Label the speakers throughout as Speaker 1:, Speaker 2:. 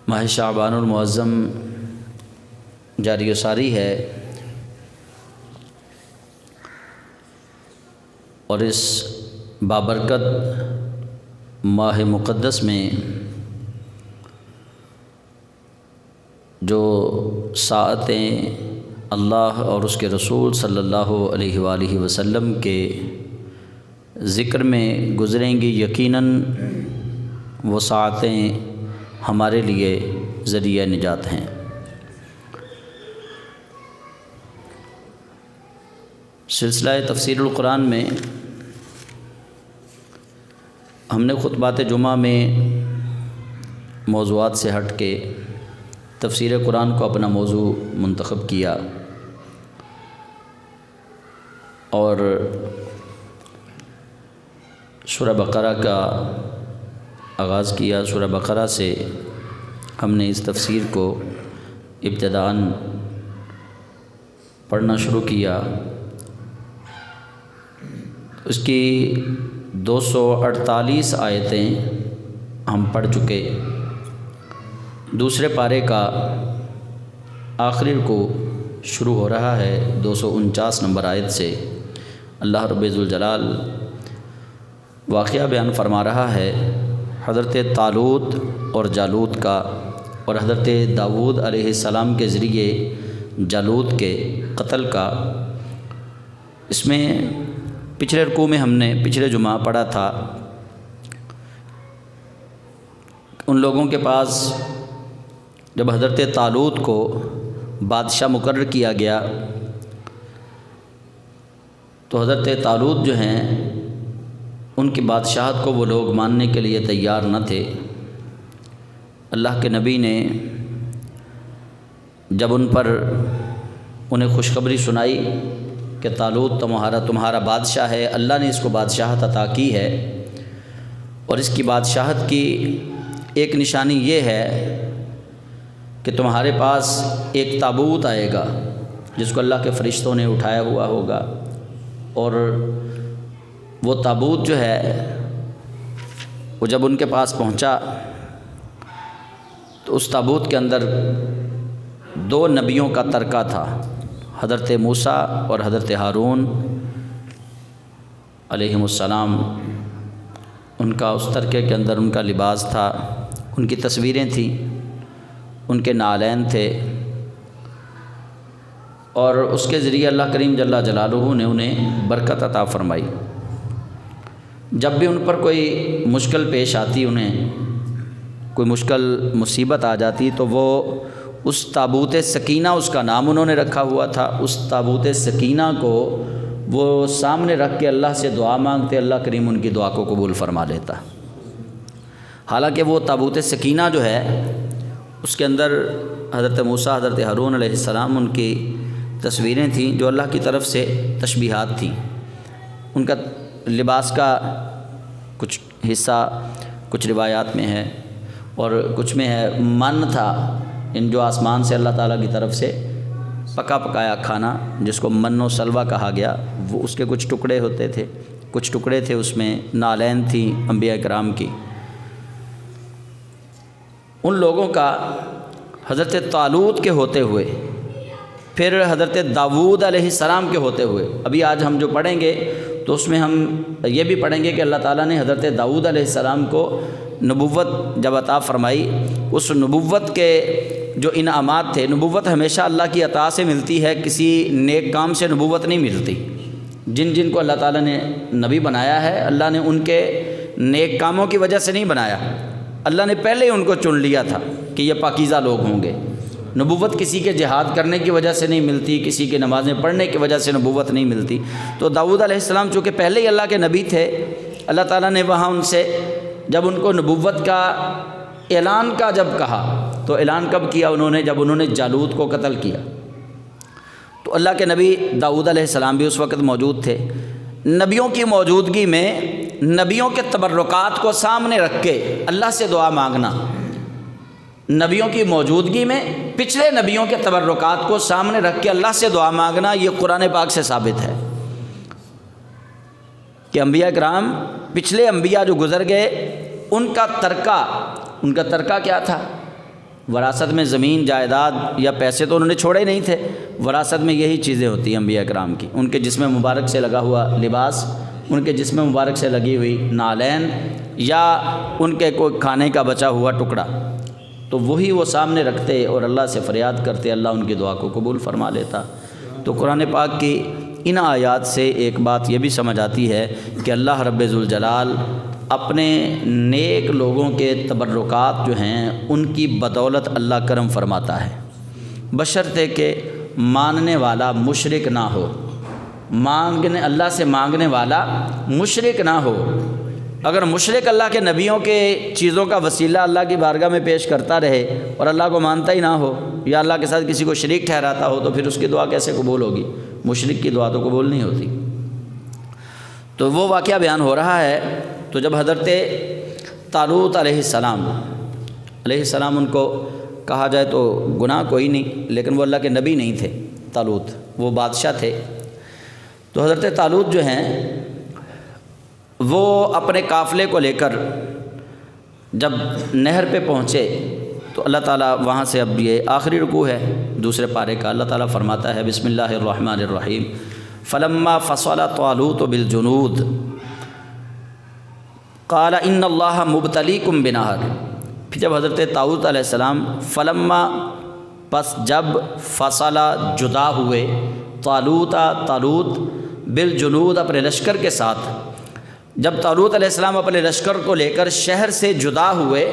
Speaker 1: ماہ شعبان المعظم جاری و ساری ہے، اور اس بابرکت ماہ مقدس میں جو ساعتیں اللہ اور اس کے رسول صلی اللہ علیہ وآلہ وسلم کے ذکر میں گزریں گی، یقیناً وہ ساعتیں ہمارے لیے ذریعہ نجات ہیں۔ سلسلہ تفسیر القرآن میں ہم نے خطبات جمعہ میں موضوعات سے ہٹ کے تفسیر قرآن کو اپنا موضوع منتخب کیا، اور سورہ بقرہ کا آغاز کیا۔ سورہ بقرہ سے ہم نے اس تفسیر کو ابتداءً پڑھنا شروع کیا۔ اس کی 248 آیتیں ہم پڑھ چکے۔ دوسرے پارے کا آخری رکوع شروع ہو رہا ہے 249 نمبر آیت سے۔ اللہ رب ذوالجلال واقعہ بیان فرما رہا ہے حضرت طالوت اور جالوت کا، اور حضرت داؤد علیہ السلام کے ذریعے جالوت کے قتل کا۔ اس میں پچھلے رکوع میں ہم نے پچھلے جمعہ پڑھا تھا، ان لوگوں کے پاس جب حضرت طالوت کو بادشاہ مقرر کیا گیا تو حضرت طالوت جو ہیں ان کی بادشاہت کو وہ لوگ ماننے کے لیے تیار نہ تھے۔ اللہ کے نبی نے جب ان پر انہیں خوشخبری سنائی کہ طالوت تمہارا بادشاہ ہے، اللہ نے اس کو بادشاہت عطا کی ہے، اور اس کی بادشاہت کی ایک نشانی یہ ہے کہ تمہارے پاس ایک تابوت آئے گا جس کو اللہ کے فرشتوں نے اٹھایا ہوا ہوگا، اور وہ تابوت جو ہے وہ جب ان کے پاس پہنچا تو اس تابوت کے اندر 2 نبیوں کا ترکہ تھا، حضرت موسیٰ اور حضرت ہارون علیہم السلام۔ ان کا اس ترکے کے اندر ان کا لباس تھا، ان کی تصویریں تھیں، ان کے نالین تھے، اور اس کے ذریعے اللہ کریم جل جلالہ نے انہیں برکت عطا فرمائی۔ جب بھی ان پر کوئی مشکل پیش آتی، انہیں کوئی مشکل مصیبت آ جاتی، تو وہ اس تابوت سکینہ، اس کا نام انہوں نے رکھا ہوا تھا، اس تابوت سکینہ کو وہ سامنے رکھ کے اللہ سے دعا مانگتے، اللہ کریم ان کی دعا کو قبول فرما لیتا۔ حالانکہ وہ تابوت سکینہ جو ہے اس کے اندر حضرت موسیٰ، حضرت ہارون علیہ السلام، ان کی تصویریں تھیں جو اللہ کی طرف سے تشبیہات تھیں۔ ان کا لباس کا کچھ حصہ کچھ روایات میں ہے اور کچھ میں ہے من تھا، ان جو آسمان سے اللہ تعالیٰ کی طرف سے پکا پکایا کھانا جس کو من و سلوہ کہا گیا، وہ اس کے کچھ ٹکڑے ہوتے تھے، کچھ ٹکڑے تھے اس میں نالین تھیں انبیاء کرام کی۔ ان لوگوں کا حضرت طالوت کے ہوتے ہوئے، پھر حضرت داؤد علیہ السلام کے ہوتے ہوئے، ابھی آج ہم جو پڑھیں گے تو اس میں ہم یہ بھی پڑھیں گے کہ اللہ تعالیٰ نے حضرت داؤد علیہ السلام کو نبوت جب عطا فرمائی، اس نبوت کے جو انعامات تھے، نبوت ہمیشہ اللہ کی عطا سے ملتی ہے، کسی نیک کام سے نبوت نہیں ملتی۔ جن جن کو اللہ تعالیٰ نے نبی بنایا ہے، اللہ نے ان کے نیک کاموں کی وجہ سے نہیں بنایا، اللہ نے پہلے ہی ان کو چن لیا تھا کہ یہ پاکیزہ لوگ ہوں گے۔ نبوت کسی کے جہاد کرنے کی وجہ سے نہیں ملتی، کسی کے نمازیں پڑھنے کی وجہ سے نبوت نہیں ملتی۔ تو داؤد علیہ السلام چونکہ پہلے ہی اللہ کے نبی تھے، اللہ تعالیٰ نے وہاں ان سے جب ان کو نبوت کا اعلان کا جب کہا، تو اعلان کب کیا انہوں نے؟ جب انہوں نے جالوت کو قتل کیا۔ تو اللہ کے نبی داؤد علیہ السلام بھی اس وقت موجود تھے۔ نبیوں کی موجودگی میں نبیوں کے تبرکات کو سامنے رکھ کے اللہ سے دعا مانگنا، نبیوں کی موجودگی میں پچھلے نبیوں کے تبرکات کو سامنے رکھ کے اللہ سے دعا مانگنا، یہ قرآن پاک سے ثابت ہے کہ انبیاء کرام، پچھلے انبیاء جو گزر گئے، ان کا ترکہ کیا تھا؟ وراثت میں زمین جائیداد یا پیسے تو انہوں نے چھوڑے ہی نہیں تھے، وراثت میں یہی چیزیں ہوتی ہیں انبیاء کرام کی، ان کے جسم مبارک سے لگا ہوا لباس، ان کے جسم مبارک سے لگی ہوئی نالین، یا ان کے کوئی کھانے کا بچا ہوا ٹکڑا، تو وہی وہ سامنے رکھتے اور اللہ سے فریاد کرتے، اللہ ان کی دعا کو قبول فرما لیتا۔ تو قرآن پاک کی ان آیات سے ایک بات یہ بھی سمجھ آتی ہے کہ اللہ رب ذوالجلال اپنے نیک لوگوں کے تبرکات جو ہیں ان کی بدولت اللہ کرم فرماتا ہے، بشرطے کہ ماننے والا مشرک نہ ہو، اللہ سے مانگنے والا مشرک نہ ہو۔ اگر مشرک اللہ کے نبیوں کے چیزوں کا وسیلہ اللہ کی بارگاہ میں پیش کرتا رہے اور اللہ کو مانتا ہی نہ ہو، یا اللہ کے ساتھ کسی کو شریک ٹھہراتا ہو، تو پھر اس کی دعا کیسے قبول ہوگی؟ مشرک کی دعا تو قبول نہیں ہوتی۔ تو وہ واقعہ بیان ہو رہا ہے، تو جب حضرت طالوت علیہ السلام ان کو کہا جائے تو گناہ کوئی نہیں، لیکن وہ اللہ کے نبی نہیں تھے، طالوت وہ بادشاہ تھے، تو حضرت طالوت جو ہیں وہ اپنے قافلے کو لے کر جب نہر پہ پہنچے تو اللہ تعالیٰ وہاں سے، اب یہ آخری رکوع ہے دوسرے پارے کا، اللہ تعالیٰ فرماتا ہے بسم اللہ الرحمن الرحیم فلما فصل طالوت بالجنود قال ان اللہ مبتلیکم بنہر۔ پھر جب حضرت طالوت علیہ السلام فلما پس جب فصل جدا ہوئے، طالوت بالجنود اپنے لشکر کے ساتھ، جب طالوت علیہ السلام اپنے لشکر کو لے کر شہر سے جدا ہوئے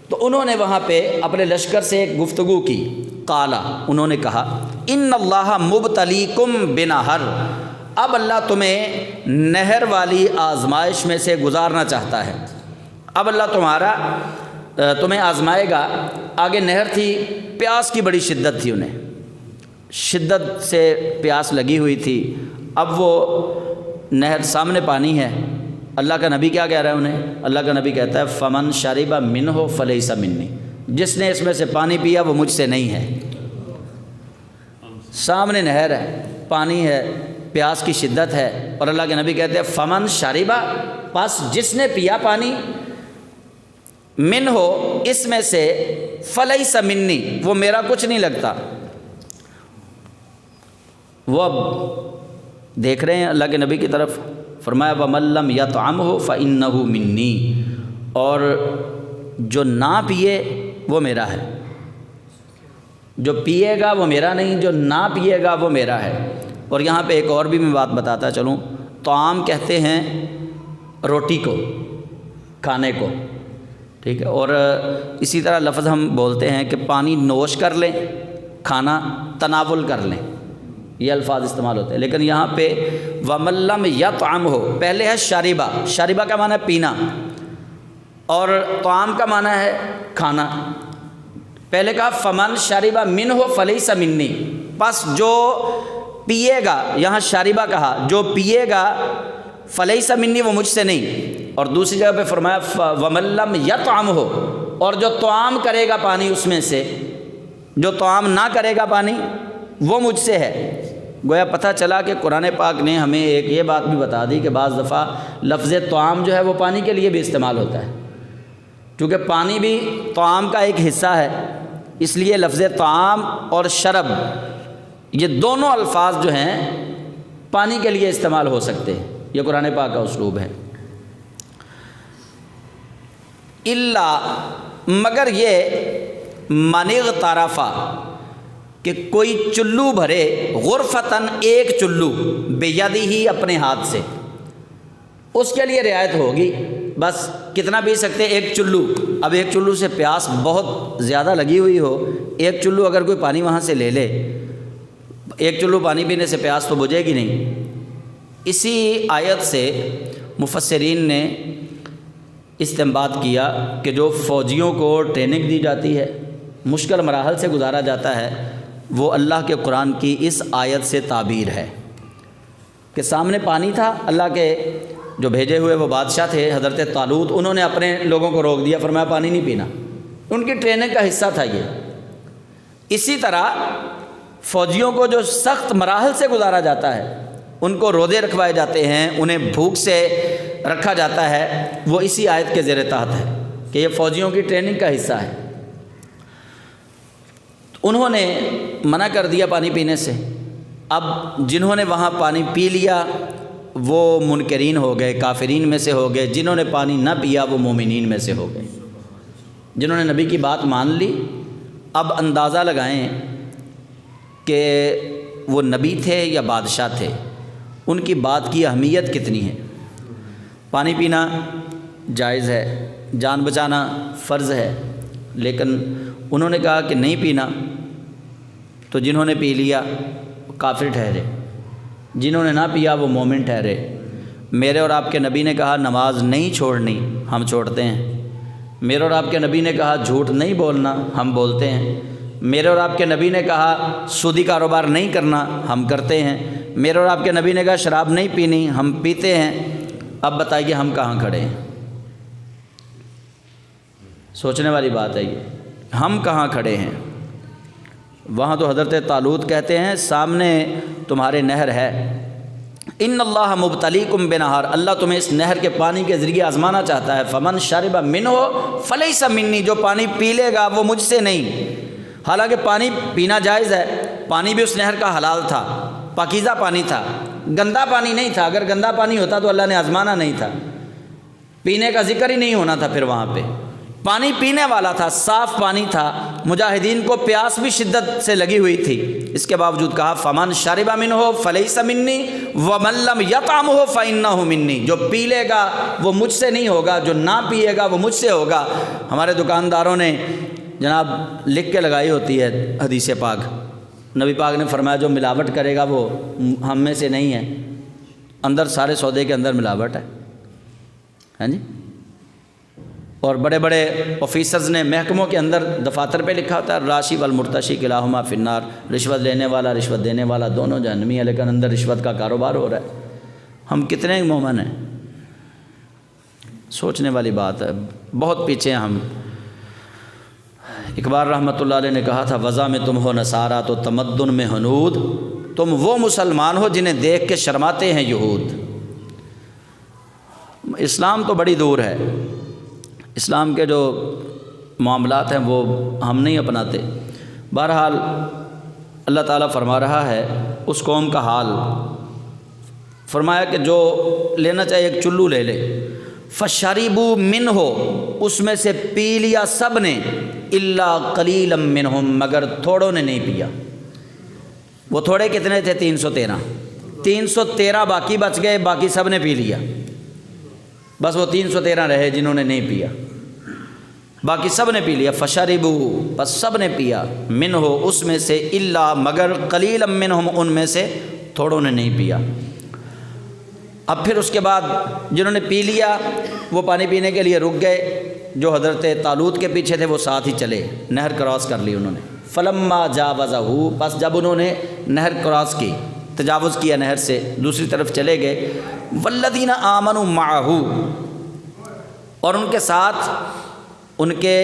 Speaker 1: تو انہوں نے وہاں پہ اپنے لشکر سے ایک گفتگو کی، قالا انہوں نے کہا ان اللہ مبتلیکم بنہر، اب اللہ تمہیں نہر والی آزمائش میں سے گزارنا چاہتا ہے، اب اللہ تمہیں آزمائے گا۔ آگے نہر تھی، پیاس کی بڑی شدت تھی، انہیں شدت سے پیاس لگی ہوئی تھی، اب وہ نہر سامنے پانی ہے، اللہ کا نبی کیا کہہ رہا ہے انہیں؟ اللہ کا نبی کہتا ہے فمن شرب منہ فلیس منی، جس نے اس میں سے پانی پیا وہ مجھ سے نہیں ہے۔ سامنے نہر ہے، پانی ہے، پیاس کی شدت ہے، اور اللہ کے نبی کہتے ہیں فمن شرب، پس جس نے پیا پانی، من ہو اس میں سے، فلیس منی وہ میرا کچھ نہیں لگتا۔ وہ اب دیکھ رہے ہیں اللہ کے نبی کی طرف، فرمایا وَمَن لَّمْ يَطْعَمْهُ فَإِنَّهُ مِنِّي، اور جو نہ پیے وہ میرا ہے، جو پیے گا وہ میرا نہیں، جو نہ پیے گا وہ میرا ہے۔ اور یہاں پہ ایک اور بھی میں بات بتاتا چلوں، طعام کہتے ہیں روٹی کو، کھانے کو، ٹھیک ہے، اور اسی طرح لفظ ہم بولتے ہیں کہ پانی نوش کر لیں، کھانا تناول کر لیں، یہ الفاظ استعمال ہوتے ہیں، لیکن یہاں پہ وَمَن لَّمْ يَطْعَمْهُ پہلے ہے شاربہ کا معنی ہے پینا، اور طعام کا معنی ہے کھانا۔ پہلے کہا فمن شرب منہ فلیس منی، پس جو پیے گا، یہاں شاربہ کہا، جو پیے گا فلیس منی وہ مجھ سے نہیں، اور دوسری جگہ پہ فرمایا وَمَن لَّمْ يَطْعَمْهُ، اور جو طعام کرے گا پانی اس میں سے، جو طعام نہ کرے گا پانی وہ مجھ سے ہے۔ گویا پتہ چلا کہ قرآن پاک نے ہمیں ایک یہ بات بھی بتا دی کہ بعض دفعہ لفظ طعام جو ہے وہ پانی کے لیے بھی استعمال ہوتا ہے، کیونکہ پانی بھی طعام کا ایک حصہ ہے، اس لیے لفظ طعام اور شرب یہ دونوں الفاظ جو ہیں پانی کے لیے استعمال ہو سکتے ہیں، یہ قرآن پاک کا اسلوب ہے۔ اللہ مگر یہ من اغترفا کہ کوئی چلو بھرے، غرفتاً ایک چلو، بیدہ اپنے ہاتھ سے، اس کے لیے رعایت ہوگی، بس کتنا پی سکتے؟ ایک چلو۔ اب ایک چلو سے پیاس بہت زیادہ لگی ہوئی ہو، ایک چلو اگر کوئی پانی وہاں سے لے لے، ایک چلو پانی پینے سے پیاس تو بجھے گی نہیں۔ اسی آیت سے مفسرین نے استنباط کیا کہ جو فوجیوں کو ٹریننگ دی جاتی ہے، مشکل مراحل سے گزارا جاتا ہے، وہ اللہ کے قرآن کی اس آیت سے تعبیر ہے کہ سامنے پانی تھا، اللہ کے جو بھیجے ہوئے وہ بادشاہ تھے حضرت طالوت، انہوں نے اپنے لوگوں کو روک دیا، فرمایا پانی نہیں پینا، ان کی ٹریننگ کا حصہ تھا یہ۔ اسی طرح فوجیوں کو جو سخت مراحل سے گزارا جاتا ہے، ان کو روزے رکھوائے جاتے ہیں، انہیں بھوک سے رکھا جاتا ہے، وہ اسی آیت کے زیر تحت ہے کہ یہ فوجیوں کی ٹریننگ کا حصہ ہے۔ انہوں نے منع کر دیا پانی پینے سے۔ اب جنہوں نے وہاں پانی پی لیا وہ منکرین ہو گئے، کافرین میں سے ہو گئے، جنہوں نے پانی نہ پیا وہ مومنین میں سے ہو گئے۔ جنہوں نے نبی کی بات مان لی، اب اندازہ لگائیں کہ وہ نبی تھے یا بادشاہ تھے، ان کی بات کی اہمیت کتنی ہے۔ پانی پینا جائز ہے، جان بچانا فرض ہے، لیکن انہوں نے کہا کہ نہیں پینا، تو جنہوں نے پی لیا وہ کافر ٹھہرے، جنہوں نے نہ پیا وہ مومن ٹھہرے۔ میرے اور آپ کے نبی نے کہا نماز نہیں چھوڑنی، ہم چھوڑتے ہیں۔ میرے اور آپ کے نبی نے کہا جھوٹ نہیں بولنا، ہم بولتے ہیں۔ میرے اور آپ کے نبی نے کہا سودی کاروبار نہیں کرنا، ہم کرتے ہیں۔ میرے اور آپ کے نبی نے کہا شراب نہیں پینی، ہم پیتے ہیں۔ اب بتائیے ہم کہاں کھڑے ہیں؟ سوچنے والی بات ہے یہ، ہم کہاں کھڑے ہیں؟ وہاں تو حضرت طالوت کہتے ہیں سامنے تمہارے نہر ہے، ان اللہ مبتلیکم بنہر، اللہ تمہیں اس نہر کے پانی کے ذریعے آزمانا چاہتا ہے۔ فمن شرب منہ فلیس منی، جو پانی پی لے گا وہ مجھ سے نہیں۔ حالانکہ پانی پینا جائز ہے، پانی بھی اس نہر کا حلال تھا، پاکیزہ پانی تھا، گندا پانی نہیں تھا۔ اگر گندا پانی ہوتا تو اللہ نے آزمانا نہیں تھا، پینے کا ذکر ہی نہیں ہونا تھا۔ پھر وہاں پہ پانی پینے والا تھا، صاف پانی تھا، مجاہدین کو پیاس بھی شدت سے لگی ہوئی تھی، اس کے باوجود کہا فمن شرب منہ فلیس منی ومن لم یطعمہ فانہ منی، جو پی لے گا وہ مجھ سے نہیں ہوگا، جو نہ پیے گا وہ مجھ سے ہوگا۔ ہمارے دکانداروں نے جناب لکھ کے لگائی ہوتی ہے حدیث پاک، نبی پاک نے فرمایا جو ملاوٹ کرے گا وہ ہم میں سے نہیں ہے۔ اندر سارے سودے کے اندر ملاوٹ ہے، ہاں جی۔ اور بڑے بڑے آفیسرز نے محکموں کے اندر دفاتر پہ لکھا ہوتا ہے راشی والمرتشی کلاہما فی النار، رشوت لینے والا رشوت دینے والا دونوں جہنمی ہیں، لیکن اندر رشوت کا کاروبار ہو رہا ہے۔ ہم کتنے مومن ہیں؟ سوچنے والی بات ہے، بہت پیچھے ہیں ہم۔ اقبال رحمۃ اللہ علیہ نے کہا تھا وضع میں تم ہو نصارہ تو تمدن میں ہنود، تم وہ مسلمان ہو جنہیں دیکھ کے شرماتے ہیں یہود۔ اسلام تو بڑی دور ہے، اسلام کے جو معاملات ہیں وہ ہم نہیں اپناتے۔ بہرحال اللہ تعالیٰ فرما رہا ہے اس قوم کا حال، فرمایا کہ جو لینا چاہیے ایک چلو لے لے، فشربوا منہ، اس میں سے پی لیا سب نے، الا قلیلا منہم، مگر تھوڑوں نے نہیں پیا۔ وہ تھوڑے کتنے تھے؟ 313 باقی بچ گئے، باقی سب نے پی لیا، بس وہ 313 رہے جنہوں نے نہیں پیا، باقی سب نے پی لیا۔ فشربوا، بس سب نے پیا، منہ، اس میں سے، الا، مگر، قلیلا منہم، ان میں سے تھوڑوں نے نہیں پیا۔ اب پھر اس کے بعد جنہوں نے پی لیا وہ پانی پینے کے لیے رک گئے، جو حضرت طالوت کے پیچھے تھے وہ ساتھ ہی چلے، نہر کراس کر لی انہوں نے۔ فلما جاوزہ، بس جب انہوں نے نہر کراس کی، تجاوز کیا نہر سے، دوسری طرف چلے گئے، والذین آمنوا معہ، اور ان کے ساتھ ان کے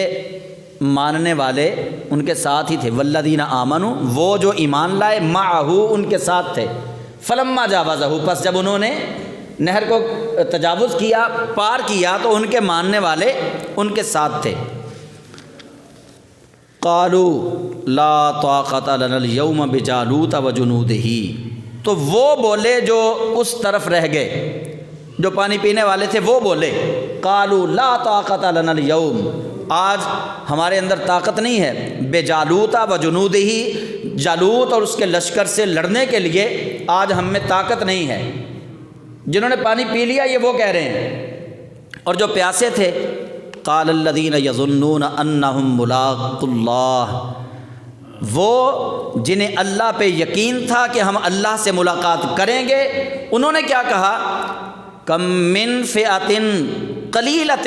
Speaker 1: ماننے والے ان کے ساتھ ہی تھے، والذین آمنوا، وہ جو ایمان لائے، معہ، ان کے ساتھ تھے۔ فلما جاوزہ، پس جب انہوں نے نہر کو تجاوز کیا، پار کیا، تو ان کے ماننے والے ان کے ساتھ تھے۔ قالوا لا طاقت لنا اليوم بجالوت وجنودہ، تو وہ بولے جو اس طرف رہ گئے، جو پانی پینے والے تھے وہ بولے، قالوا لا طاقت لنا اليوم، آج ہمارے اندر طاقت نہیں ہے، بجالوت وجنودہ، جالوت اور اس کے لشکر سے لڑنے کے لیے آج ہم میں طاقت نہیں ہے۔ جنہوں نے پانی پی لیا یہ وہ کہہ رہے ہیں، اور جو پیاسے تھے، قال الذین یظنون انہم ملاقو اللہ، وہ جنہیں اللہ پہ یقین تھا کہ ہم اللہ سے ملاقات کریں گے، انہوں نے کیا کہا؟ کم من فئۃ قلیلۃ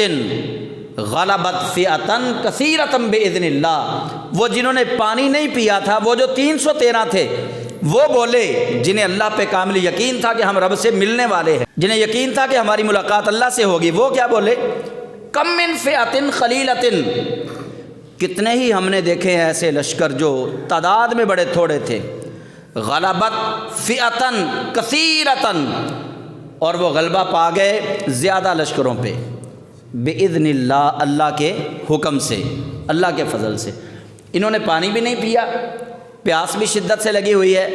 Speaker 1: غلبت فئۃ کثیرۃ باذن اللہ، وہ جنہوں نے پانی نہیں پیا تھا، وہ جو 313 تھے، وہ بولے جنہیں اللہ پہ کامل یقین تھا کہ ہم رب سے ملنے والے ہیں، جنہیں یقین تھا کہ ہماری ملاقات اللہ سے ہوگی، وہ کیا بولے؟ کم من فئۃ قلیلۃ، کتنے ہی ہم نے دیکھے ہیں ایسے لشکر جو تعداد میں بڑے تھوڑے تھے، غلبت فئۃ کثیرۃ، اور وہ غلبہ پا گئے زیادہ لشکروں پہ، باذن اللہ، اللہ کے حکم سے، اللہ کے فضل سے۔ انہوں نے پانی بھی نہیں پیا، پیاس بھی شدت سے لگی ہوئی ہے،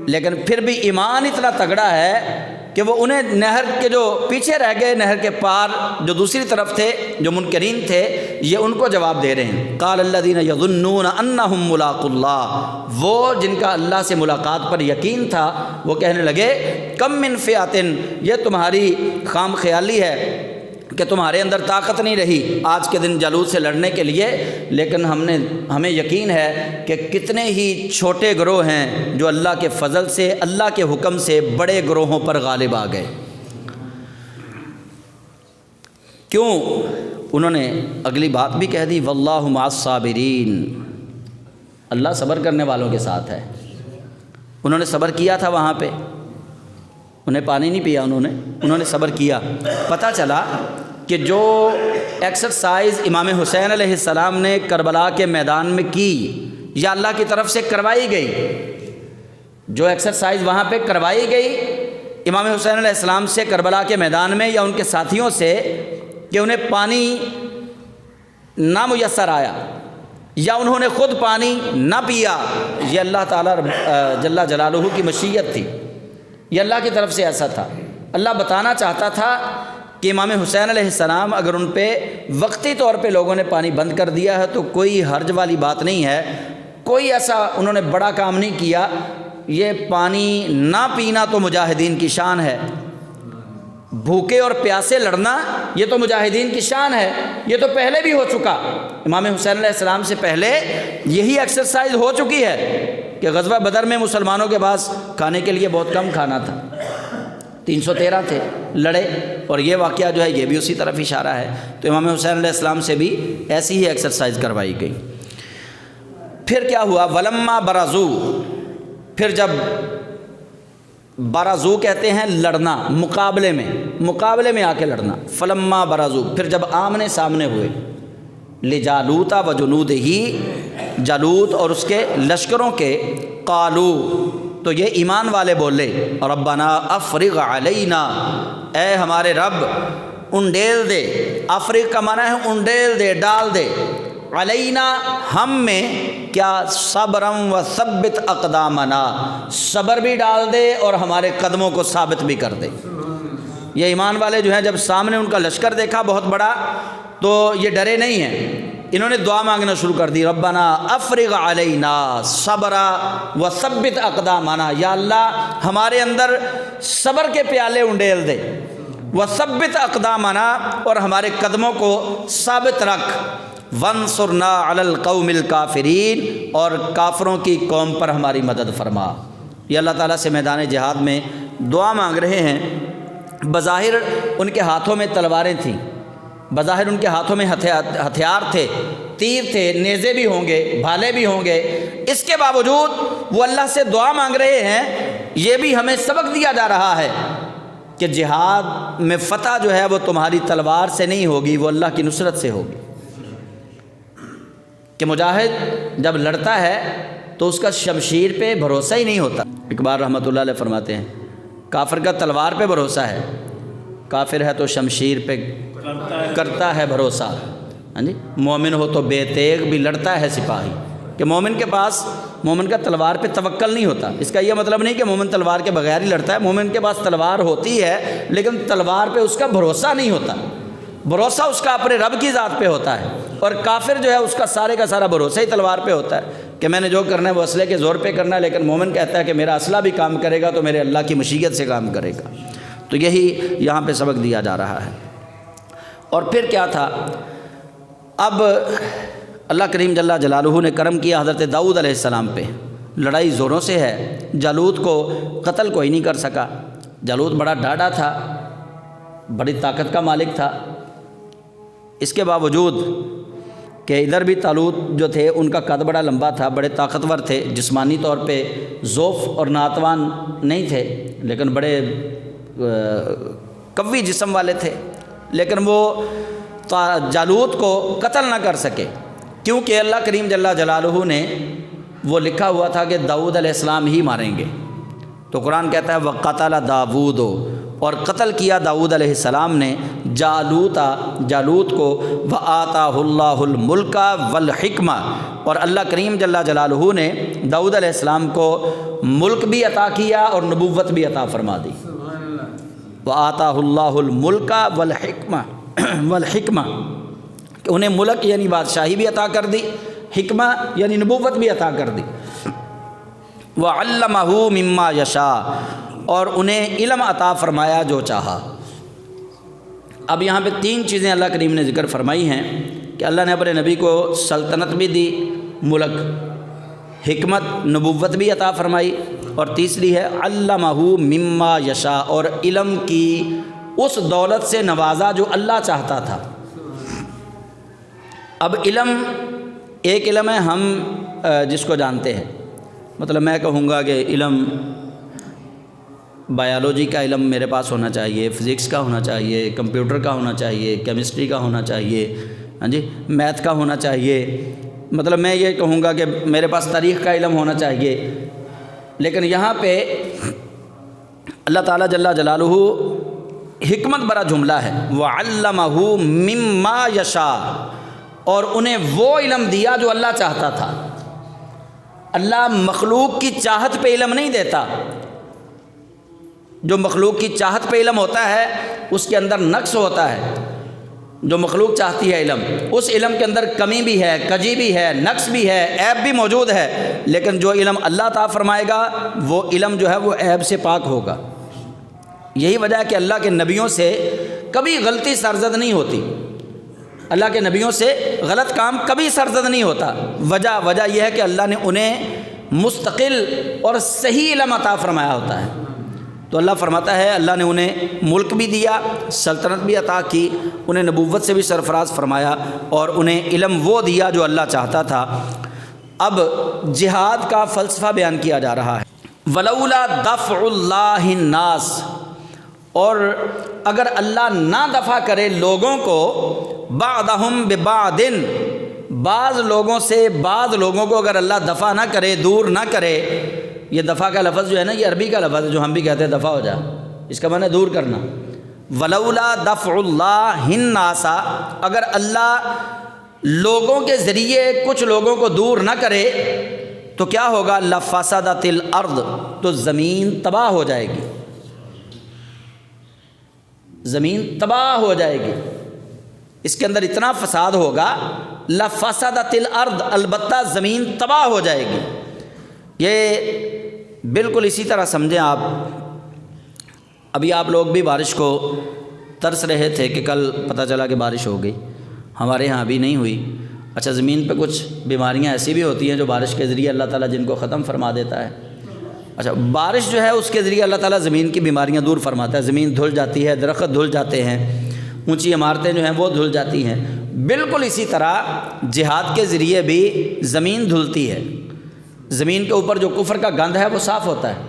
Speaker 1: لیکن پھر بھی ایمان اتنا تگڑا ہے کہ وہ انہیں نہر کے جو پیچھے رہ گئے، نہر کے پار جو دوسری طرف تھے، جو منکرین تھے، یہ ان کو جواب دے رہے ہیں۔ قال الذین یظنون انہم ملاقو اللہ، وہ جن کا اللہ سے ملاقات پر یقین تھا، وہ کہنے لگے کم من فئۃ، یہ تمہاری خام خیالی ہے کہ تمہارے اندر طاقت نہیں رہی آج کے دن جالوت سے لڑنے کے لیے، لیکن ہمیں یقین ہے کہ کتنے ہی چھوٹے گروہ ہیں جو اللہ کے فضل سے، اللہ کے حکم سے بڑے گروہوں پر غالب آ گئے۔ کیوں؟ انہوں نے اگلی بات بھی کہہ دی، واللہ مع الصابرین، اللہ صبر کرنے والوں کے ساتھ ہے۔ انہوں نے صبر کیا تھا وہاں پہ، انہیں پانی نہیں پیا، انہوں نے صبر کیا۔ پتہ چلا کہ جو ایکسرسائز امام حسین علیہ السلام نے کربلا کے میدان میں کی یا اللہ کی طرف سے کروائی گئی، جو ایکسرسائز وہاں پہ کروائی گئی امام حسین علیہ السلام سے کربلا کے میدان میں یا ان کے ساتھیوں سے، کہ انہیں پانی نہ میسر آیا یا انہوں نے خود پانی نہ پیا، یہ اللہ تعالیٰ جل جلالہ کی مشیت تھی، یہ اللہ کی طرف سے ایسا تھا۔ اللہ بتانا چاہتا تھا کہ امام حسین علیہ السلام اگر ان پہ وقتی طور پہ لوگوں نے پانی بند کر دیا ہے تو کوئی حرج والی بات نہیں ہے، کوئی ایسا انہوں نے بڑا کام نہیں کیا، یہ پانی نہ پینا تو مجاہدین کی شان ہے، بھوکے اور پیاسے لڑنا یہ تو مجاہدین کی شان ہے، یہ تو پہلے بھی ہو چکا، امام حسین علیہ السلام سے پہلے یہی ایکسرسائز ہو چکی ہے کہ غزوہ بدر میں مسلمانوں کے پاس کھانے کے لیے بہت کم کھانا تھا، 313 تھے، لڑے، اور یہ واقعہ جو ہے یہ بھی اسی طرف اشارہ ہے۔ تو امام حسین علیہ السلام سے بھی ایسی ہی ایکسرسائز کروائی گئی۔ پھر کیا ہوا؟ ولما برزو، پھر جب برزو کہتے ہیں لڑنا، مقابلے میں آ کے لڑنا، فلما برزو، پھر جب آمنے سامنے ہوئے، لجالوت و جنودہ، جالوت اور اس کے لشکروں کے، قالو، تو یہ ایمان والے بولے، ربنا افرغ علینا، اے ہمارے رب انڈیل دے، افرغ کا معنی ہے انڈیل دے، ڈال دے، علینا ہم میں، کیا؟ صبرم و ثبت اقدامنا، صبر بھی ڈال دے اور ہمارے قدموں کو ثابت بھی کر دے۔ یہ ایمان والے جو ہیں جب سامنے ان کا لشکر دیکھا بہت بڑا تو یہ ڈرے نہیں ہیں، انہوں نے دعا مانگنا شروع کر دی، ربنا افرغ علینا صبرا و ثبت اقدامنا، یا اللہ ہمارے اندر صبر کے پیالے انڈیل دے، و ثبت اقدامنا، اور ہمارے قدموں کو ثابت رکھ، وانصرنا علی القوم الکافرین، اور کافروں کی قوم پر ہماری مدد فرما۔ یہ اللہ تعالیٰ سے میدان جہاد میں دعا مانگ رہے ہیں۔ بظاہر ان کے ہاتھوں میں تلواریں تھیں، بظاہر ان کے ہاتھوں میں ہتھیار تھے، تیر تھے، نیزے بھی ہوں گے، بھالے بھی ہوں گے، اس کے باوجود وہ اللہ سے دعا مانگ رہے ہیں۔ یہ بھی ہمیں سبق دیا جا رہا ہے کہ جہاد میں فتح جو ہے وہ تمہاری تلوار سے نہیں ہوگی، وہ اللہ کی نصرت سے ہوگی، کہ مجاہد جب لڑتا ہے تو اس کا شمشیر پہ بھروسہ ہی نہیں ہوتا۔ اقبال رحمۃ اللہ علیہ فرماتے ہیں کافر کا تلوار پہ بھروسہ ہے، کافر ہے تو شمشیر پہ کرتا ہے بھروسہ، ہاں جی، مومن ہو تو بے تیغ بھی لڑتا ہے سپاہی، کہ مومن کے پاس، مومن کا تلوار پہ توکل نہیں ہوتا۔ اس کا یہ مطلب نہیں کہ مومن تلوار کے بغیر ہی لڑتا ہے، مومن کے پاس تلوار ہوتی ہے لیکن تلوار پہ اس کا بھروسہ نہیں ہوتا، بھروسہ اس کا اپنے رب کی ذات پہ ہوتا ہے، اور کافر جو ہے اس کا سارے کا سارا بھروسہ ہی تلوار پہ ہوتا ہے کہ میں نے جو کرنا ہے وہ اسلحے کے زور پہ کرنا ہے، لیکن مومن کہتا ہے کہ میرا اسلحہ بھی کام کرے گا تو میرے اللہ کی مشیت سے کام کرے گا۔ تو یہی یہاں پہ سبق دیا جا رہا ہے۔ اور پھر کیا تھا؟ اب اللہ کریم جل جلالہ نے کرم کیا حضرت داؤد علیہ السلام پہ، لڑائی زوروں سے ہے، جالوت کو قتل کوئی نہیں کر سکا، جالوت بڑا ڈاڈا تھا، بڑی طاقت کا مالک تھا، اس کے باوجود کہ ادھر بھی طالوت جو تھے ان کا قد بڑا لمبا تھا، بڑے طاقتور تھے، جسمانی طور پہ ضعف اور ناتوان نہیں تھے، لیکن بڑے قوی جسم والے تھے، لیکن وہ جالوت کو قتل نہ کر سکے، کیونکہ اللہ کریم جل جلالہ نے وہ لکھا ہوا تھا کہ داؤد علیہ السلام ہی ماریں گے۔ تو قرآن کہتا ہے وَقَتَلَ داؤد، اور قتل کیا داؤد علیہ السلام نے جالوت کو وآتاہ اللہ الملک والحکمہ، اور اللہ کریم جل جلالہ نے داؤد علیہ السلام کو ملک بھی عطا کیا اور نبوت بھی عطا فرما دی۔ وآتاہ اللہ الملک والحکمہ کہ انہیں ملک یعنی بادشاہی بھی عطا کر دی، حکمہ یعنی نبوت بھی عطا کر دی۔ وعلمہ مما یشاء، اور انہیں علم عطا فرمایا جو چاہا۔ اب یہاں پہ 3 چیزیں اللہ کریم نے ذکر فرمائی ہیں کہ اللہ نے اپنے نبی کو سلطنت بھی دی، ملک، حکمت، نبوت بھی عطا فرمائی، اور تیسری ہے علمہ مما یشاء، اور علم کی اس دولت سے نوازا جو اللہ چاہتا تھا۔ اب علم ایک علم ہے ہم جس کو جانتے ہیں، مطلب میں کہوں گا کہ علم بایولوجی کا علم میرے پاس ہونا چاہیے، فزکس کا ہونا چاہیے، کمپیوٹر کا ہونا چاہیے، کیمسٹری کا ہونا چاہیے، ہاں جی، میتھ کا ہونا چاہیے، مطلب میں یہ کہوں گا کہ میرے پاس تاریخ کا علم ہونا چاہیے۔ لیکن یہاں پہ اللہ تعالیٰ جل جلالہ حکمت برا جملہ ہے، وعلمہ مما یشاء، اور انہیں وہ علم دیا جو اللہ چاہتا تھا۔ اللہ مخلوق کی چاہت پہ علم نہیں دیتا، جو مخلوق کی چاہت پہ علم ہوتا ہے اس کے اندر نقص ہوتا ہے، جو مخلوق چاہتی ہے علم، اس علم کے اندر کمی بھی ہے، کجی بھی ہے، نقص بھی ہے، عیب بھی موجود ہے، لیکن جو علم اللہ عطا فرمائے گا وہ علم جو ہے وہ عیب سے پاک ہوگا۔ یہی وجہ ہے کہ اللہ کے نبیوں سے کبھی غلطی سرزد نہیں ہوتی، اللہ کے نبیوں سے غلط کام کبھی سرزد نہیں ہوتا۔ وجہ یہ ہے کہ اللہ نے انہیں مستقل اور صحیح علم عطا فرمایا ہوتا ہے۔ تو اللہ فرماتا ہے اللہ نے انہیں ملک بھی دیا، سلطنت بھی عطا کی، انہیں نبوت سے بھی سرفراز فرمایا، اور انہیں علم وہ دیا جو اللہ چاہتا تھا۔ اب جہاد کا فلسفہ بیان کیا جا رہا ہے۔ ولولا دفع اللہ الناس، اور اگر اللہ نہ دفع کرے لوگوں کو، بعضہم ببعض، بعض لوگوں سے بعض لوگوں کو اگر اللہ دفع نہ کرے، دور نہ کرے، یہ دفع کا لفظ جو ہے نا یہ عربی کا لفظ ہے جو ہم بھی کہتے ہیں دفع ہو جا، اس کا معنی دور کرنا۔ ولولا دفع اللہ الناس، اگر اللہ لوگوں کے ذریعے کچھ لوگوں کو دور نہ کرے تو کیا ہوگا؟ لفسدت الارض، تو زمین تباہ ہو جائے گی، زمین تباہ ہو جائے گی، اس کے اندر اتنا فساد ہوگا، لفسدت الارض، البتہ زمین تباہ ہو جائے گی۔ یہ بالکل اسی طرح سمجھیں آپ، ابھی آپ لوگ بھی بارش کو ترس رہے تھے کہ کل پتہ چلا کہ بارش ہو گئی، ہمارے ہاں ابھی نہیں ہوئی۔ اچھا، زمین پہ کچھ بیماریاں ایسی بھی ہوتی ہیں جو بارش کے ذریعے اللہ تعالیٰ جن کو ختم فرما دیتا ہے۔ اچھا، بارش جو ہے اس کے ذریعے اللہ تعالیٰ زمین کی بیماریاں دور فرماتا ہے، زمین دھل جاتی ہے، درخت دھل جاتے ہیں، اونچی عمارتیں جو ہیں وہ دھل جاتی ہیں۔ بالکل اسی طرح جہاد کے ذریعے بھی زمین دھلتی ہے، زمین کے اوپر جو کفر کا گند ہے وہ صاف ہوتا ہے۔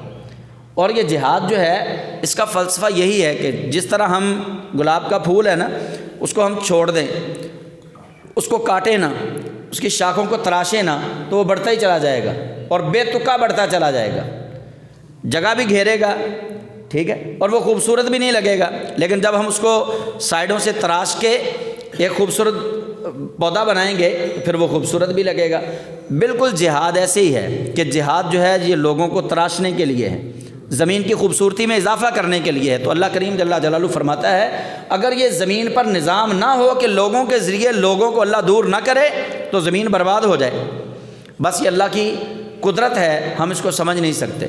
Speaker 1: اور یہ جہاد جو ہے اس کا فلسفہ یہی ہے کہ جس طرح ہم گلاب کا پھول ہے نا، اس کو ہم چھوڑ دیں، اس کو کاٹیں نہ، اس کی شاخوں کو تراشیں نہ، تو وہ بڑھتا ہی چلا جائے گا اور بے تکا بڑھتا چلا جائے گا، جگہ بھی گھیرے گا، ٹھیک ہے، اور وہ خوبصورت بھی نہیں لگے گا۔ لیکن جب ہم اس کو سائڈوں سے تراش کے ایک خوبصورت پودا بنائیں گے تو پھر وہ خوبصورت بھی لگے گا۔ بالکل جہاد ایسے ہی ہے کہ جہاد جو ہے یہ لوگوں کو تراشنے کے لیے ہے، زمین کی خوبصورتی میں اضافہ کرنے کے لیے ہے۔ تو اللہ کریم جل جلالہ فرماتا ہے اگر یہ زمین پر نظام نہ ہو کہ لوگوں کے ذریعے لوگوں کو اللہ دور نہ کرے تو زمین برباد ہو جائے۔ بس یہ اللہ کی قدرت ہے، ہم اس کو سمجھ نہیں سکتے۔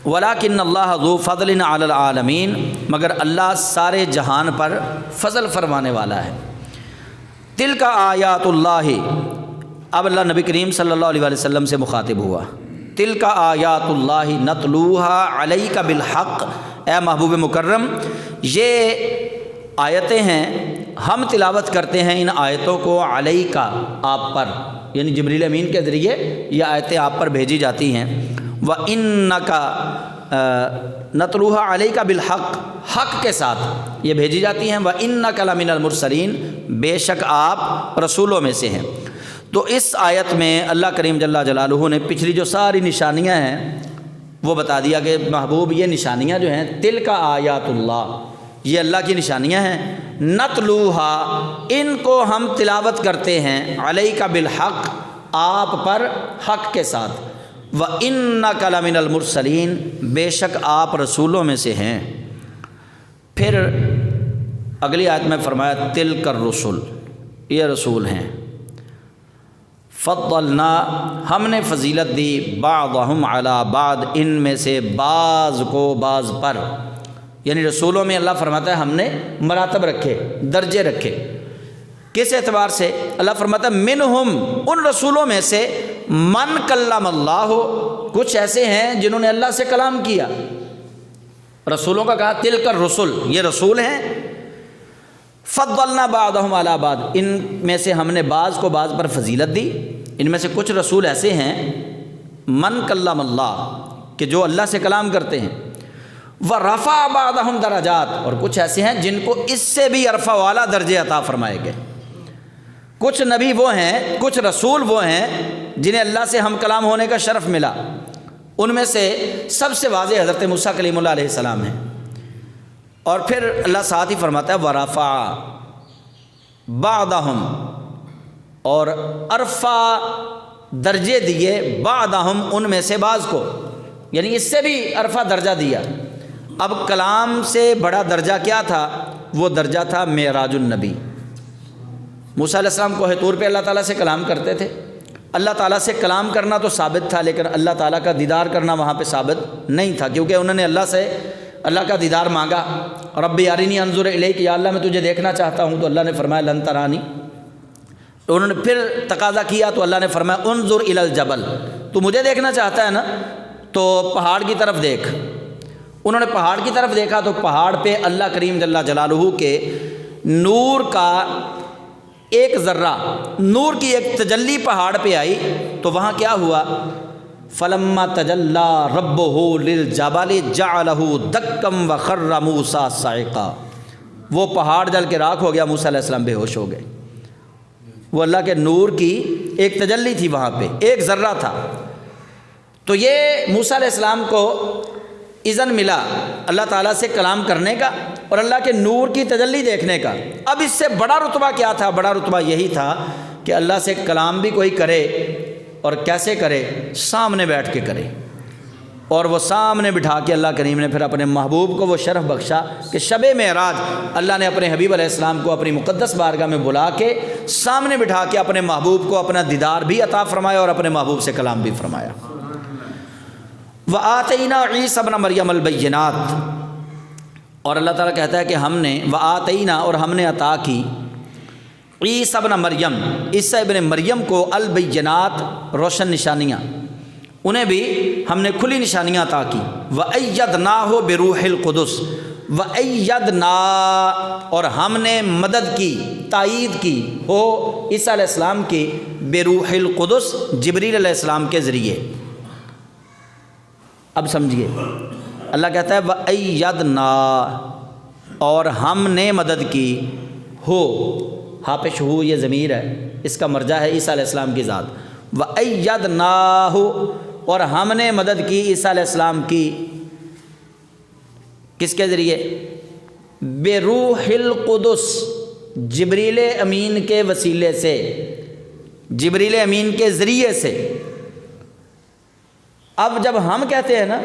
Speaker 1: وَلَٰكِنَّ اللَّهَ ذُو فَضْلٍ عَلَى الْعَالَمِينَ، مگر اللہ سارے جہان پر فضل فرمانے والا ہے۔ تِلْكَ آیات اللہ، اب اللہ نبی کریم صلی اللہ علیہ وسلم سے مخاطب ہوا۔ تِلْكَ آیات اللہ نَتْلُوهَا عَلَيْكَ بِالْحَقِّ، اے محبوب مکرم یہ آیتیں ہیں، ہم تلاوت کرتے ہیں ان آیتوں کو علیکا، آپ پر، یعنی جبریل امین کے ذریعے یہ آیتیں آپ پر بھیجی جاتی ہیں۔ وَإِنَّكَ نَتْلُوهَا عَلَيْكَ بِالْحَقِّ، حق کے ساتھ یہ بھیجی جاتی ہیں۔ وَإِنَّكَ لَمِنَ الْمُرْسَلِينَ، بے شک آپ رسولوں میں سے ہیں۔ تو اس آیت میں اللہ کریم جل جلالہ نے پچھلی جو ساری نشانیاں ہیں وہ بتا دیا کہ محبوب یہ نشانیاں جو ہیں تِلْكَ آیات اللہ، یہ اللہ کی نشانیاں ہیں، نتلوہا ان کو ہم تلاوت کرتے ہیں، علیک بالحق آپ پر حق کے ساتھ، وَإِنَّكَ لَمِنَ الْمُرْسَلِينَ بے شک آپ رسولوں میں سے ہیں۔ پھر اگلی آیت میں فرمایا تِلْكَ الرُّسُلُ یہ رسول ہیں، فضلنا ہم نے فضیلت دی، بعضهم علی بعض ان میں سے بعض کو بعض پر، یعنی رسولوں میں اللہ فرماتا ہے ہم نے مراتب رکھے، درجے رکھے۔ کس اعتبار سے؟ اللہ فرماتا ہے منہم ان رسولوں میں سے من کلم اللہ کچھ ایسے ہیں جنہوں نے اللہ سے کلام کیا، رسولوں کا کہا تلک الرسل یہ رسول ہیں، فضلنا بعضهم علی بعض ان میں سے ہم نے بعض کو بعض پر فضیلت دی۔ ان میں سے کچھ رسول ایسے ہیں من کلم اللہ کہ جو اللہ سے کلام کرتے ہیں، ورفع بعضهم درجات اور کچھ ایسے ہیں جن کو اس سے بھی عرفہ والا درجے عطا فرمائے گئے۔ کچھ نبی وہ ہیں، کچھ رسول وہ ہیں جنہیں اللہ سے ہم کلام ہونے کا شرف ملا، ان میں سے سب سے واضح حضرت موسیٰ کلیم اللہ علیہ السلام ہیں۔ اور پھر اللہ ساتھ ہی فرماتا ہے ورفع بعضهم اور عرفہ درجے دیے بعضهم ان میں سے بعض کو، یعنی اس سے بھی عرفہ درجہ دیا۔ اب کلام سے بڑا درجہ کیا تھا؟ وہ درجہ تھا معراج النبی۔ موسیٰ علیہ السلام کوہ طور پہ اللہ تعالیٰ سے کلام کرتے تھے، اللہ تعالیٰ سے کلام کرنا تو ثابت تھا، لیکن اللہ تعالیٰ کا دیدار کرنا وہاں پہ ثابت نہیں تھا، کیونکہ انہوں نے اللہ سے اللہ کا دیدار مانگا، ربی ارنی انظر الیک یا اللہ میں تجھے دیکھنا چاہتا ہوں، تو اللہ نے فرمایا لن ترانی۔ انہوں نے پھر تقاضا کیا تو اللہ نے فرمایا انظر الی الجبل، تو مجھے دیکھنا چاہتا ہے نا تو پہاڑ کی طرف دیکھ۔ انہوں نے پہاڑ کی طرف دیکھا تو پہاڑ پہ اللہ کریم جل جلالہ کے نور کا ایک ذرہ، نور کی ایک تجلی پہاڑ پہ آئی، تو وہاں کیا ہوا؟ فلما تجلی ربہ للجبل جعلہ دکا وخر موسیٰ صعقا، وہ پہاڑ جل کے راکھ ہو گیا، موسیٰ علیہ السلام بے ہوش ہو گئے۔ وہ اللہ کے نور کی ایک تجلی تھی، وہاں پہ ایک ذرہ تھا۔ تو یہ موسیٰ علیہ السلام کو اذن ملا اللہ تعالیٰ سے کلام کرنے کا اور اللہ کے نور کی تجلی دیکھنے کا۔ اب اس سے بڑا رتبہ کیا تھا؟ بڑا رتبہ یہی تھا کہ اللہ سے کلام بھی کوئی کرے، اور کیسے کرے؟ سامنے بیٹھ کے کرے۔ اور وہ سامنے بٹھا کے اللہ کریم نے پھر اپنے محبوب کو وہ شرف بخشا کہ شب معراج اللہ نے اپنے حبیب علیہ السلام کو اپنی مقدس بارگاہ میں بلا کے سامنے بٹھا کے اپنے محبوب کو اپنا دیدار بھی عطا فرمایا اور اپنے محبوب سے کلام بھی فرمایا۔ وَآتَيْنَا عِيسَى ابْنَ مَرْيَمَ الْبَيِّنَاتِ اور اللہ تعالیٰ کہتا ہے کہ ہم نے وَآتَيْنَا اور ہم نے عطا کی عیسیٰ ابن مریم عیسیٰ ابن مریم کو البینات روشن نشانیاں، انہیں بھی ہم نے کھلی نشانیاں عطا کی۔ وَأَيَّدْنَاهُ بِرُوحِ الْقُدُسِ وَأَيَّدْنَا اور ہم نے مدد کی، تائید کی ہو عیسیٰ علیہ السلام کی بِرُوحِ الْقُدُسِ جبریل علیہ السلام کے ذریعے۔ اب سمجھیے اللہ کہتا ہے وَأَيَّدْنَا اور ہم نے مدد کی ہو، حاپش ہو یہ ضمیر ہے، اس کا مرجع ہے عیسیٰ علیہ السلام کی ذات۔ وَأَيَّدْنَاهُ اور ہم نے مدد کی عیسیٰ علیہ السلام کی کس کے ذریعے؟ بِرُوحِ الْقُدُسِ جبریل امین کے وسیلے سے، جبریل امین کے ذریعے سے۔ اب جب ہم کہتے ہیں نا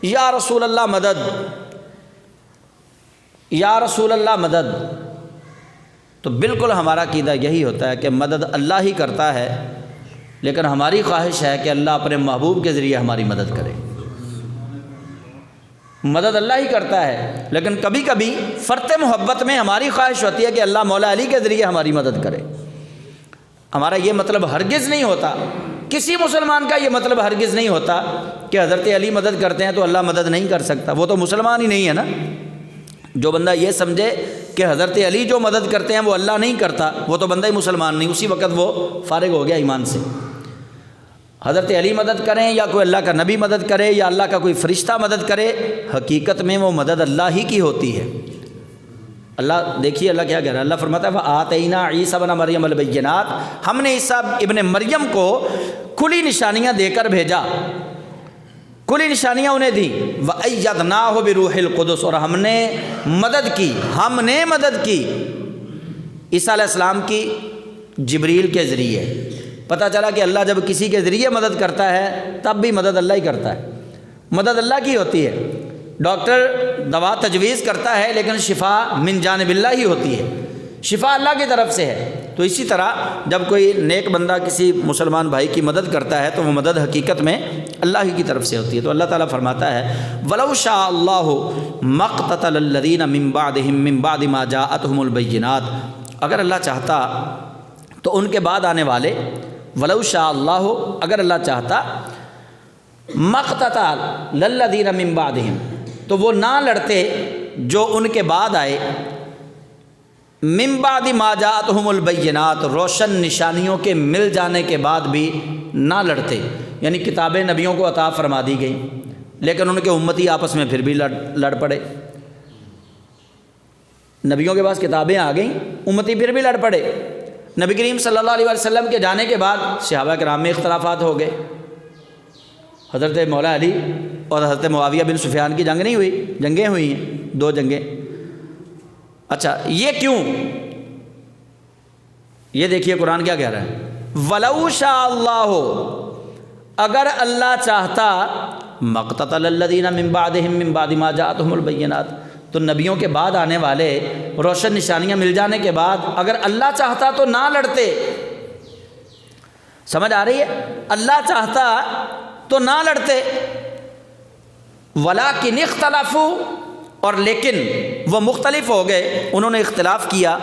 Speaker 1: یا رسول اللہ مدد، یا رسول اللہ مدد، تو بالکل ہمارا عقیدہ یہی ہوتا ہے کہ مدد اللہ ہی کرتا ہے، لیکن ہماری خواہش ہے کہ اللہ اپنے محبوب کے ذریعے ہماری مدد کرے۔ مدد اللہ ہی کرتا ہے، لیکن کبھی کبھی فرط محبت میں ہماری خواہش ہوتی ہے کہ اللہ مولا علی کے ذریعے ہماری مدد کرے۔ ہمارا یہ مطلب ہرگز نہیں ہوتا، کسی مسلمان کا یہ مطلب ہرگز نہیں ہوتا کہ حضرت علی مدد کرتے ہیں تو اللہ مدد نہیں کر سکتا، وہ تو مسلمان ہی نہیں ہے نا۔ جو بندہ یہ سمجھے کہ حضرت علی جو مدد کرتے ہیں وہ اللہ نہیں کرتا، وہ تو بندہ ہی مسلمان نہیں، اسی وقت وہ فارغ ہو گیا ایمان سے۔ حضرت علی مدد کریں یا کوئی اللہ کا نبی مدد کرے یا اللہ کا کوئی فرشتہ مدد کرے، حقیقت میں وہ مدد اللہ ہی کی ہوتی ہے۔ اللہ دیکھیے اللہ کیا کہہ رہا ہے، اللہ فرماتا ہے وَآتَيْنَا عِيسَى ابْنَ مَرْيَمَ الْبَيِّنَاتِ ہم نے عیسیٰ ابن مریم کو کھلی نشانیاں دے کر بھیجا۔ کلی نشانیاں انہیں دیں، وَأَيَّدْنَاهُ بِرُوحِ الْقُدُسِ، اور ہم نے مدد کی عیسیٰ علیہ السلام کی جبریل کے ذریعے۔ پتہ چلا کہ اللہ جب کسی کے ذریعے مدد کرتا ہے تب بھی مدد اللہ ہی کرتا ہے، مدد اللہ کی ہوتی ہے۔ ڈاکٹر دوا تجویز کرتا ہے لیکن شفا من جانب اللہ ہی ہوتی ہے، شفا اللہ کی طرف سے ہے۔ تو اسی طرح جب کوئی نیک بندہ کسی مسلمان بھائی کی مدد کرتا ہے تو وہ مدد حقیقت میں اللہ ہی کی طرف سے ہوتی ہے۔ تو اللہ تعالیٰ فرماتا ہے وَلَوْ شَاءَ اللَّهُ مَا اقْتَتَلَ الَّذِينَ مِن بَعْدِهِم مِّن بَعْدِ مَا جَاءَتْهُمُ الْبَيِّنَاتُ، اگر اللہ چاہتا تو ان کے بعد آنے والے، وَلَوْ شَاءَ اللَّهُ، اگر اللہ چاہتا، مَا اقْتَتَلَ الَّذِينَ مِن بَعْدِهِم، تو وہ نہ لڑتے جو ان کے بعد آئے، من بعد ما جاءتهم البینات، روشن نشانیوں کے مل جانے کے بعد بھی نہ لڑتے، یعنی کتابیں نبیوں کو عطا فرما دی گئیں لیکن ان کے امتی آپس میں پھر بھی لڑ پڑے۔ نبیوں کے پاس کتابیں آ گئیں، امتی پھر بھی لڑ پڑے۔ نبی کریم صلی اللہ علیہ وسلم کے جانے کے بعد صحابہ کرام میں اختلافات ہو گئے، حضرت مولا علی اور حضرت معاویہ بن سفیان کی جنگ نہیں ہوئی، جنگیں ہوئی ہیں، 2 جنگیں۔ اچھا یہ کیوں؟ یہ دیکھیے قرآن کیا کہہ رہا ہے، وَلَوْ شَاءَ اللَّهُ، اگر اللہ چاہتا، مَقْتَتَلَ الَّذِينَ مِن بَعْدِهِم مِّن بَعْدِ مَا جَاءَتْهُمُ الْبَيِّنَاتُ، تو نبیوں کے بعد آنے والے روشن نشانیاں مل جانے کے بعد اگر اللہ چاہتا تو نہ لڑتے۔ سمجھ آ رہی ہے؟ اللہ چاہتا تو نہ لڑتے، وَلَٰكِنِ اخْتَلَفُوا، اور لیکن وہ مختلف ہو گئے، انہوں نے اختلاف کیا،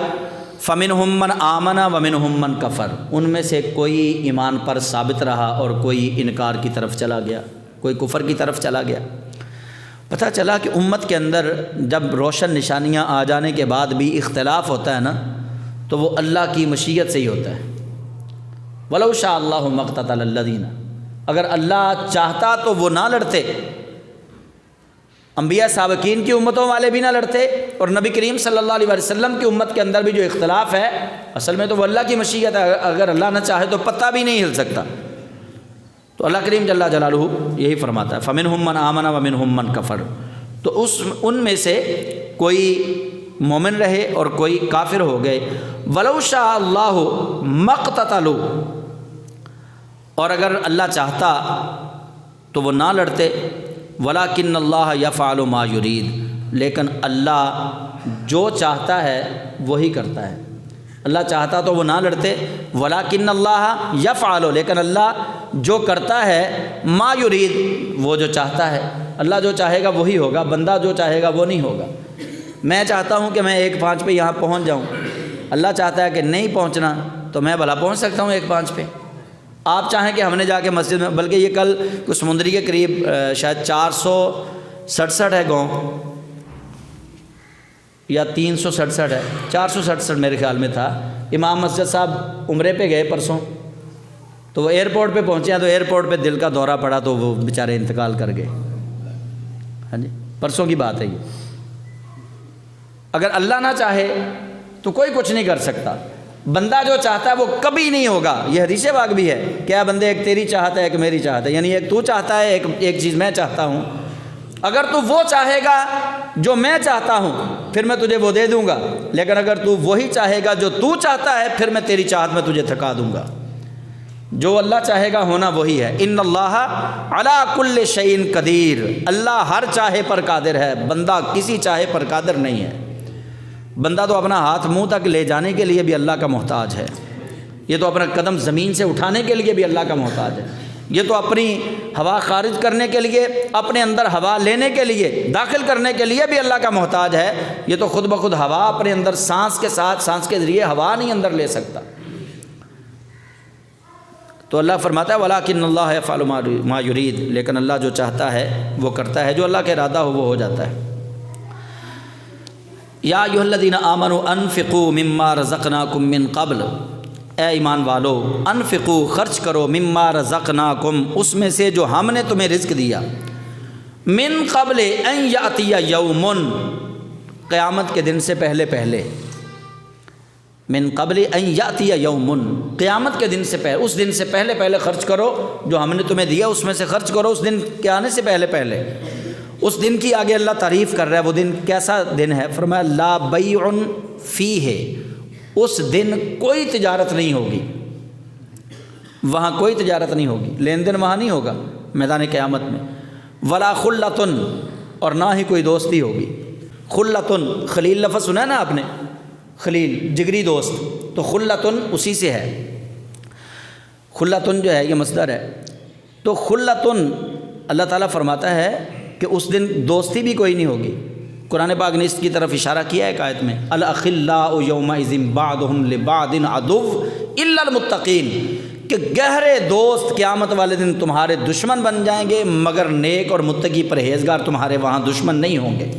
Speaker 1: فَمِنْهُم مَّنْ آمَنَ وَمِنْهُم مَّنْ كَفَرَ، ان میں سے کوئی ایمان پر ثابت رہا اور کوئی انکار کی طرف چلا گیا، کوئی کفر کی طرف چلا گیا۔ پتہ چلا کہ امت کے اندر جب روشن نشانیاں آ جانے کے بعد بھی اختلاف ہوتا ہے نا تو وہ اللہ کی مشیت سے ہی ہوتا ہے۔ وَلَوْ شَاءَ اللَّهُ مَا اقْتَتَلَ الَّذِينَ، اگر اللہ چاہتا تو وہ نہ لڑتے، انبیاء سابقین کی امتوں والے بھی نہ لڑتے، اور نبی کریم صلی اللہ علیہ وسلم کی امت کے اندر بھی جو اختلاف ہے اصل میں تو وہ اللہ کی مشیت ہے، اگر اللہ نہ چاہے تو پتہ بھی نہیں ہل سکتا۔ تو اللہ کریم جل جلالہ یہی فرماتا ہے فَمِنْهُم مَّنْ آمَنَ وَمِنْهُم مَّنْ كَفَرَ، تو ان میں سے کوئی مومن رہے اور کوئی کافر ہو گئے۔ وَلَوْ شَاءَ اللَّهُ مَا اقْتَتَلُوا، اور اگر اللہ چاہتا تو وہ نہ لڑتے، وَلَٰكِنَّ اللَّهَ يَفْعَلُ مَا يُرِيدُ، لیکن اللہ جو چاہتا ہے وہی کرتا ہے۔ اللہ چاہتا تو وہ نہ لڑتے، وَلَٰكِنَّ اللَّهَ يَفْعَلُ، لیکن اللہ جو کرتا ہے، ما یرید، وہ جو چاہتا ہے۔ اللہ جو چاہے گا وہی ہوگا، بندہ جو چاہے گا وہ نہیں ہوگا۔ میں چاہتا ہوں کہ میں 1:05 پہ یہاں پہنچ جاؤں، اللہ چاہتا ہے کہ نہیں پہنچنا تو میں بھلا پہنچ سکتا ہوں 1:05 پہ۔ آپ چاہیں کہ ہم نے جا کے مسجد میں، بلکہ یہ کل سمندری کے قریب شاید 467 ہے گاؤں یا 367 ہے، 467 میرے خیال میں تھا۔ امام مسجد صاحب عمرے پہ گئے پرسوں، تو وہ ایئرپورٹ پہ پہنچے ہیں، تو ایئرپورٹ پہ دل کا دورہ پڑا تو وہ بیچارے انتقال کر گئے۔ ہاں جی، پرسوں کی بات ہے یہ۔ اگر اللہ نہ چاہے تو کوئی کچھ نہیں کر سکتا، بندہ جو چاہتا ہے وہ کبھی نہیں ہوگا۔ یہ حدیث پاک بھی ہے، کیا بندے، ایک تیری چاہت ہے ایک میری چاہت ہے، یعنی ایک تو چاہتا ہے ایک چیز میں چاہتا ہوں۔ اگر تو وہ چاہے گا جو میں چاہتا ہوں پھر میں تجھے وہ دے دوں گا، لیکن اگر تو وہی چاہے گا جو تو چاہتا ہے پھر میں تیری چاہت میں تجھے تھکا دوں گا۔ جو اللہ چاہے گا ہونا وہی ہے۔ ان اللہ علی کل شیء قدیر، اللہ ہر چاہے پر قادر ہے، بندہ کسی چاہے پر قادر نہیں ہے۔ بندہ تو اپنا ہاتھ منہ تک لے جانے کے لیے بھی اللہ کا محتاج ہے، یہ تو اپنا قدم زمین سے اٹھانے کے لیے بھی اللہ کا محتاج ہے، یہ تو اپنی ہوا خارج کرنے کے لیے، اپنے اندر ہوا لینے کے لیے، داخل کرنے کے لیے بھی اللہ کا محتاج ہے۔ یہ تو خود بخود ہوا اپنے اندر سانس کے ساتھ، سانس کے ذریعے ہوا نہیں اندر لے سکتا۔ تو اللہ فرماتا ہے وَلَٰكِنَّ اللَّهَ يَفْعَلُ مَا يُرِيدُ، لیکن اللہ جو چاہتا ہے وہ کرتا ہے، جو اللہ کا ارادہ ہو وہ ہو جاتا ہے۔ یا ایھا الذین آمنوا انفقوا مما رزقناکم من قبل، اے ایمان والو، انفقوا، خرچ کرو، مما رزقناکم، اس میں سے جو ہم نے تمہیں رزق دیا، من قبل ان یاتی یوم، قیامت کے دن سے پہلے پہلے، من قبل ان یاتی یوم، قیامت کے دن سے پہلے، اس دن سے پہلے پہلے خرچ کرو، جو ہم نے تمہیں دیا اس میں سے خرچ کرو اس دن کے آنے سے پہلے پہلے۔ اس دن کی آگے اللہ تعریف کر رہا ہے، وہ دن کیسا دن ہے؟ فرمایا لا بیع فیہ، اس دن کوئی تجارت نہیں ہوگی، وہاں کوئی تجارت نہیں ہوگی، لین دین وہاں نہیں ہوگا میدان قیامت میں۔ ولا خلۃ، اور نہ ہی کوئی دوستی ہوگی۔ خلۃ، خلیل لفظ سنا ہے نا آپ نے، خلیل جگری دوست، تو خلۃ اسی سے ہے، خلۃ جو ہے یہ مصدر ہے۔ تو خلۃ اللہ تعالیٰ فرماتا ہے کہ اس دن دوستی بھی کوئی نہیں ہوگی۔ قرآن پاک نے اس کی طرف اشارہ کیا ہے ایک آیت میں، الاخلاء یومئذ بعضهم لبعض عدو الا المتقین، کہ گہرے دوست قیامت والے دن تمہارے دشمن بن جائیں گے مگر نیک اور متقی پرہیزگار تمہارے وہاں دشمن نہیں ہوں گے،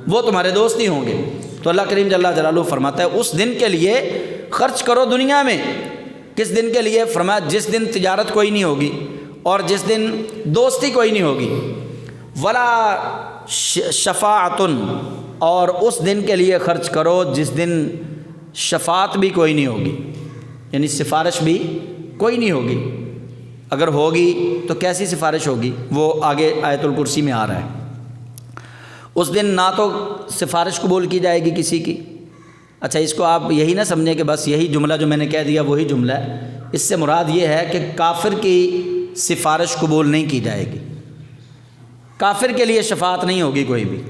Speaker 1: وہ تمہارے دوست ہی ہوں گے۔ تو اللہ کریم جل جلالہ فرماتا ہے اس دن کے لیے خرچ کرو دنیا میں۔ کس دن کے لیے؟ فرمایا جس دن تجارت کوئی نہیں ہوگی اور جس دن دوستی کوئی نہیں ہوگی۔ ولا شفاعۃ، اور اس دن کے لیے خرچ کرو جس دن شفاعت بھی کوئی نہیں ہوگی، یعنی سفارش بھی کوئی نہیں ہوگی۔ اگر ہوگی تو کیسی سفارش ہوگی؟ وہ آگے آیت الکرسی میں آ رہا ہے۔ اس دن نہ تو سفارش قبول کی جائے گی کسی کی۔ اچھا، اس کو آپ یہی نہ سمجھیں کہ بس یہی جملہ جو میں نے کہہ دیا وہی جملہ ہے، اس سے مراد یہ ہے کہ کافر کی سفارش قبول نہیں کی جائے گی، کافر کے لیے شفاعت نہیں ہوگی کوئی بھی،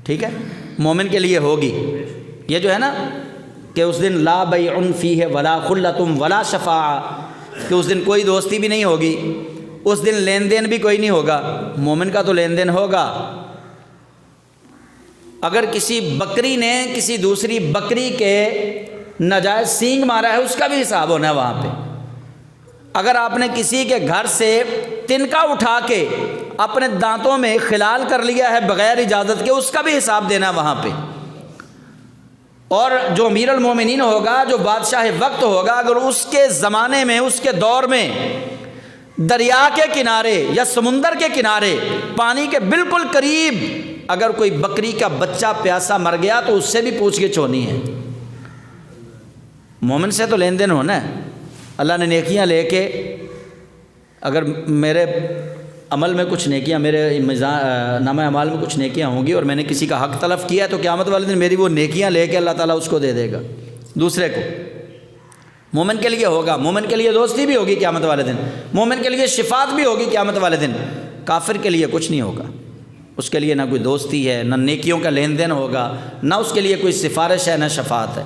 Speaker 1: ٹھیک ہے؟ مومن کے لیے ہوگی۔ یہ جو ہے نا کہ اس دن لا بیع فیہ ولا خلۃ ولا شفاعہ، کہ اس دن کوئی دوستی بھی نہیں ہوگی، اس دن لین دین بھی کوئی نہیں ہوگا۔ مومن کا تو لین دین ہوگا۔ اگر کسی بکری نے کسی دوسری بکری کے ناجائز سینگ مارا ہے اس کا بھی حساب ہونا ہے وہاں پہ۔ اگر آپ نے کسی کے گھر سے تنکا اٹھا کے اپنے دانتوں میں خلال کر لیا ہے بغیر اجازت کے، اس کا بھی حساب دینا ہے وہاں پہ۔ اور جو امیر المومنین ہوگا، جو بادشاہ وقت ہوگا، اگر اس کے زمانے میں، اس کے دور میں دریا کے کنارے یا سمندر کے کنارے پانی کے بالکل قریب اگر کوئی بکری کا بچہ پیاسا مر گیا تو اس سے بھی پوچھ گچھ ہونی ہے۔ مومن سے تو لین دین ہونا ہے۔ اللہ نے نیکیاں لے کے، اگر میرے عمل میں کچھ نیکیاں، میرے نامہ اعمال میں کچھ نیکیاں ہوں گی اور میں نے کسی کا حق تلف کیا ہے تو قیامت والے دن میری وہ نیکیاں لے کے اللہ تعالیٰ اس کو دے دے گا دوسرے کو۔ مومن کے لیے ہوگا، مومن کے لیے دوستی بھی ہوگی قیامت والے دن، مومن کے لیے شفاعت بھی ہوگی قیامت والے دن۔ کافر کے لیے کچھ نہیں ہوگا، اس کے لیے نہ کوئی دوستی ہے، نہ نیکیوں کا لین دین ہوگا، نہ اس کے لیے کوئی سفارش ہے، نہ شفاعت ہے۔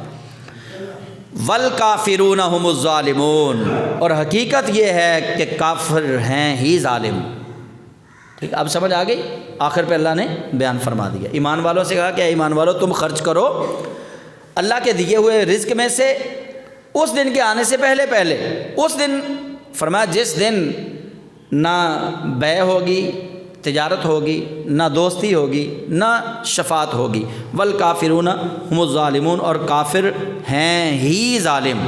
Speaker 1: والکافرون هم الظالمون، اور حقیقت یہ ہے کہ کافر ہیں ہی ظالم۔ ٹھیک، اب سمجھ آ گئی؟ آخر پہ اللہ نے بیان فرما دیا۔ ایمان والوں سے کہا کہ اے ایمان والوں تم خرچ کرو اللہ کے دیے ہوئے رزق میں سے اس دن کے آنے سے پہلے پہلے۔ اس دن فرمایا جس دن نہ بیع ہوگی، تجارت ہوگی، نہ دوستی ہوگی، نہ شفاعت ہوگی۔ والکافرون هم الظالمون، اور کافر ہیں ہی ظالم۔